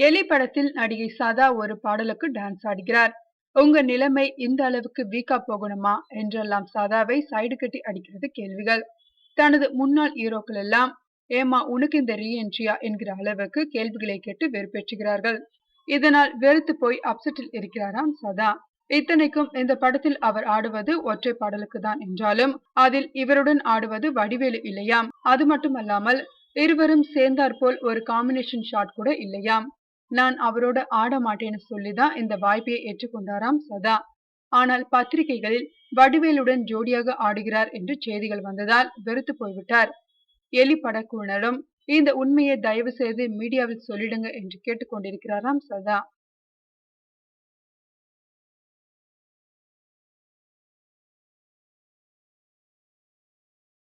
எலி படத்தில் நடிகை சதா ஒரு பாடலுக்கு டான்ஸ் ஆடுகிறார். உங்க நிலைமை இந்த அளவுக்கு வீக்கா போகணுமா என்றெல்லாம் சதாவை சைடு கட்டி அடிக்கிறது கேள்விகள். தனது முன்னாள் ஹீரோக்கள் எல்லாம் ஏமா உனக்கு இந்த ரீஎன்ட்ரியா என்கிற அளவுக்கு கேள்விகளை கேட்டு வெறுப்பேற்றுகிறார்கள். இதனால் வெறுத்து போய் அப்செட்டில் இருக்கிறாராம் சதா. இத்தனைக்கும் இந்த படத்தில் அவர் ஆடுவது ஒற்றை பாடலுக்கு தான் என்றாலும் அதில் இவருடன் ஆடுவது வடிவேலு இல்லையாம். அது மட்டுமல்லாமல் இருவரும் சேர்ந்தாற்போல் ஒரு காம்பினேஷன் ஷாட் கூட இல்லையாம். நான் அவரோட ஆட மாட்டேன்னு சொல்லிதான் இந்த வாய்ப்பையை ஏற்றுக்கொண்டாராம் சதா. ஆனால் பத்திரிகைகளில் வடிவேலுடன் ஜோடியாக ஆடுகிறார் என்று செய்திகள் வந்ததால் வெறுத்து போய்விட்டார். எலி படக்குழுவினரும் இந்த உண்மையை தயவு செய்து மீடியாவில் சொல்லிடுங்க என்று கேட்டுக்கொண்டிருக்கிறாராம் சதா.